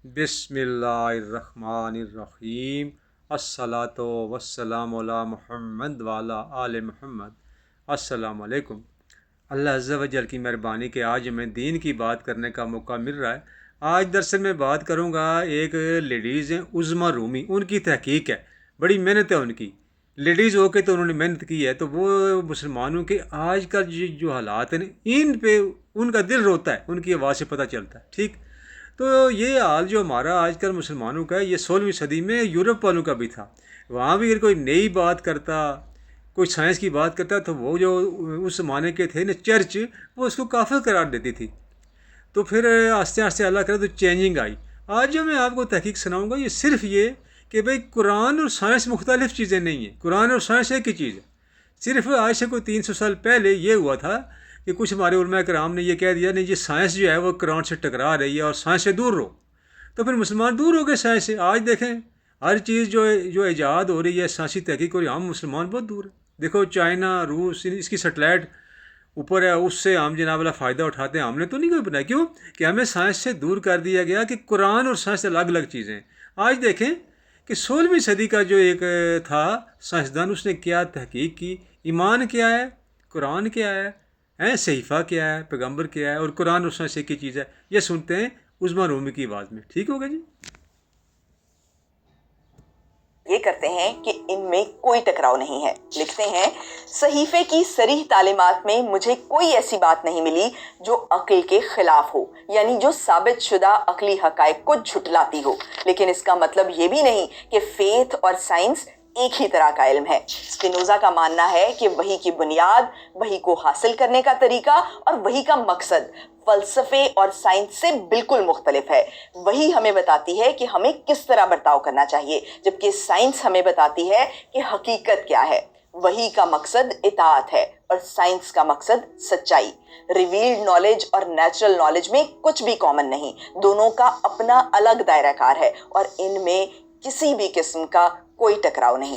بسم اللہ الرحمن الرحیم الصلاۃ والسلام علی محمد وعلی آل محمد۔ السلام علیکم۔ اللہ عز و جل کی مہربانی کہ آج ہمیں دین کی بات کرنے کا موقع مل رہا ہے۔ آج درس میں بات کروں گا، ایک لیڈیز ہیں عظمیٰ رومی، ان کی تحقیق ہے، بڑی محنت ہے ان کی، لیڈیز ہو کے تو انہوں نے محنت کی ہے، تو وہ مسلمانوں کے آج کا جو حالات ہیں ان پہ ان کا دل روتا ہے، ان کی آواز سے پتہ چلتا ہے۔ ٹھیک، تو یہ حال جو ہمارا آج کل مسلمانوں کا ہے، یہ 16ویں صدی میں یورپ والوں کا بھی تھا۔ وہاں بھی اگر کوئی نئی بات کرتا، کوئی سائنس کی بات کرتا، تو وہ جو اس زمانے کے تھے نا چرچ، وہ اس کو کافر قرار دیتی تھی۔ تو پھر آہستہ آہستہ اللہ کرے تو چینجنگ آئی۔ آج جو میں آپ کو تحقیق سناؤں گا، یہ صرف یہ کہ بھئی قرآن اور سائنس مختلف چیزیں نہیں ہیں، قرآن اور سائنس ایک ہی چیز ہے۔ صرف آج سے کوئی 300 سال پہلے یہ ہوا تھا کہ کچھ ہمارے علماء کرام نے یہ کہہ دیا نہیں، یہ سائنس جو ہے وہ قرآن سے ٹکرا رہی ہے اور سائنس سے دور رہو، تو پھر مسلمان دور ہو گئے سائنس سے۔ آج دیکھیں ہر چیز جو ایجاد ہو رہی ہے، سائنسی تحقیق ہو رہی ہے، ہم مسلمان بہت دور ہیں۔ دیکھو چائنا، روس، اس کی سیٹلائٹ اوپر ہے، اس سے ہم جناب والا فائدہ اٹھاتے ہیں۔ ہم نے تو نہیں کوئی بنایا، کیوں کہ ہمیں سائنس سے دور کر دیا گیا کہ قرآن اور سائنس الگ الگ چیزیں ہیں۔ آج دیکھیں کہ 16ویں صدی کا جو ایک تھا سائنسدان، اس نے کیا تحقیق کی، ایمان کیا ہے، قرآن کیا ہے، صحیفہ کیا ہے، پیغمبر کیا ہے، اور قرآن اور سائنس ایک ہی چیز ہے۔ یہ سنتے ہیں عظمیٰ رومی کی آواز میں۔ ٹھیک ہوگا جی؟ یہ کرتے ہیں کہ ان میں کوئی ٹکراؤ نہیں ہے۔ لکھتے ہیں، صحیفے کی صریح تعلیمات میں مجھے کوئی ایسی بات نہیں ملی جو عقل کے خلاف ہو، یعنی جو ثابت شدہ عقلی حقائق کو جھٹلاتی ہو۔ لیکن اس کا مطلب یہ بھی نہیں کہ فیتھ اور سائنس ایک ہی طرح کا علم ہے۔ اسپینوزا کا ماننا ہے کہ وحی کی بنیاد، وحی کو حاصل کرنے کا طریقہ اور وحی کا مقصد فلسفے اور سائنس سے بالکل مختلف ہے۔ وحی ہمیں بتاتی ہے کہ ہمیں کس طرح برتاؤ کرنا چاہیے، جبکہ سائنس ہمیں بتاتی ہے کہ حقیقت کیا ہے۔ وحی کا مقصد اطاعت ہے اور سائنس کا مقصد سچائی۔ ریویلڈ نالج اور نیچرل نالج میں کچھ بھی کامن نہیں، دونوں کا اپنا الگ دائرہ کار ہے اور ان میں کسی بھی قسم کا کوئی ٹکراؤ نہیں۔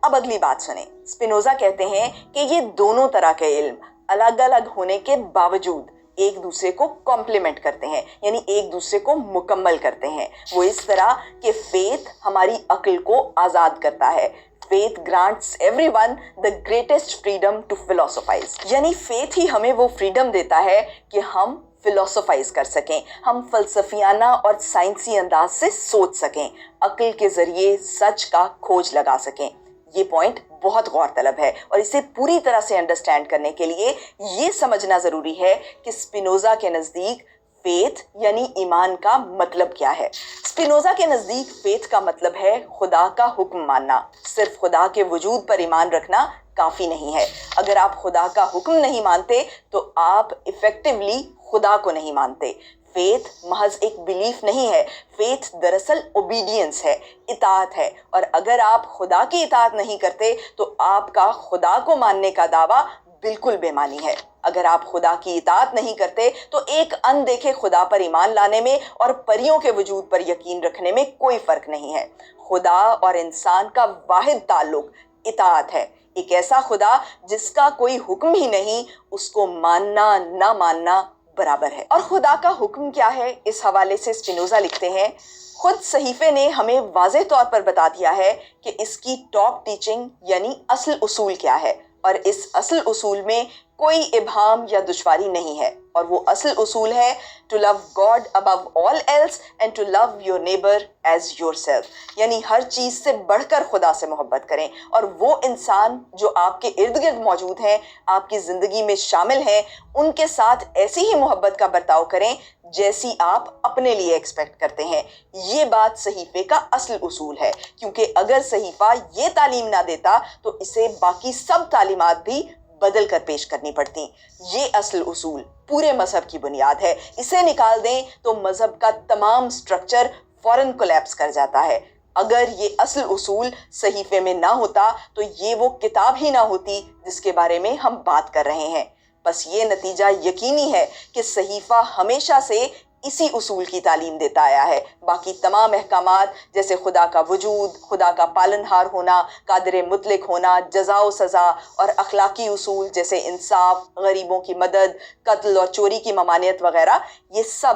اب اگلی بات سنیں۔ اسپینوزا کہتے ہیں کہ یہ دونوں طرح کے علم الگ الگ ہونے کے باوجود ایک دوسرے کو کمپلیمنٹ کرتے ہیں، یعنی ایک دوسرے کو مکمل کرتے ہیں۔ وہ اس طرح کہ فیتھ ہماری عقل کو آزاد کرتا ہے۔ Faith grants everyone the greatest freedom to philosophize, یعنی فیتھ ہی ہمیں وہ فریڈم دیتا ہے کہ ہم فلاسفائز کر سکیں، ہم فلسفیانہ اور سائنسی انداز سے سوچ سکیں، عقل کے ذریعے سچ کا کھوج لگا سکیں۔ یہ پوائنٹ بہت غور طلب ہے اور اسے پوری طرح سے انڈرسٹینڈ کرنے کے لیے یہ سمجھنا ضروری ہے کہ اسپینوزا کے نزدیک فیتھ یعنی ایمان کا مطلب کیا ہے۔ اسپینوزا کے نزدیک فیتھ کا مطلب ہے خدا کا حکم ماننا۔ صرف خدا کے وجود پر ایمان رکھنا کافی نہیں ہے۔ اگر آپ خدا کا حکم نہیں مانتے تو آپ ایفیکٹولی خدا کو نہیں مانتے۔ فیتھ محض ایک بلیف نہیں ہے، فیتھ دراصل اوبیڈینس ہے، اطاعت ہے، اور اگر آپ خدا کی اطاعت نہیں کرتے تو آپ کا خدا کو ماننے کا دعویٰ بالکل بے معنی ہے۔ اگر آپ خدا کی اطاعت نہیں کرتے تو ایک اندیکھے خدا پر ایمان لانے میں اور پریوں کے وجود پر یقین رکھنے میں کوئی فرق نہیں ہے۔ خدا اور انسان کا واحد تعلق اطاعت ہے۔ ایک ایسا خدا جس کا کوئی حکم ہی نہیں، اس کو ماننا نہ ماننا برابر ہے۔ اور خدا کا حکم کیا ہے، اس حوالے سے اسپینوزا لکھتے ہیں، خود صحیفے نے ہمیں واضح طور پر بتا دیا ہے کہ اس کی ٹاپ ٹیچنگ یعنی اصل اصول کیا ہے، اور اس اصل اصول میں کوئی ابہام یا دشواری نہیں ہے، اور وہ اصل اصول ہے to love God above all else and to love your neighbor as yourself، یعنی ہر چیز سے بڑھ کر خدا سے محبت کریں، اور وہ انسان جو آپ کے ارد گرد موجود ہیں، آپ کی زندگی میں شامل ہیں، ان کے ساتھ ایسی ہی محبت کا برتاؤ کریں جیسی آپ اپنے لیے ایکسپیکٹ کرتے ہیں۔ یہ بات صحیفے کا اصل اصول ہے، کیونکہ اگر صحیفہ یہ تعلیم نہ دیتا تو اسے باقی سب تعلیمات بھی بدل کر پیش کرنی پڑتی۔ یہ اصل اصول پورے مذہب کی بنیاد ہے، اسے نکال دیں تو مذہب کا تمام سٹرکچر فوراً کولیپس کر جاتا ہے۔ اگر یہ اصل اصول صحیفے میں نہ ہوتا تو یہ وہ کتاب ہی نہ ہوتی جس کے بارے میں ہم بات کر رہے ہیں۔ بس یہ نتیجہ یقینی ہے کہ صحیفہ ہمیشہ سے اسی اصول کی تعلیم دیتا آیا ہے۔ باقی تمام احکامات جیسے خدا کا وجود، خدا کا پالنہار ہونا، قادر مطلق ہونا، جزا و سزا، اور اخلاقی اصول جیسے انصاف، غریبوں کی مدد، قتل اور چوری کی ممانعت وغیرہ، یہ سب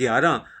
11,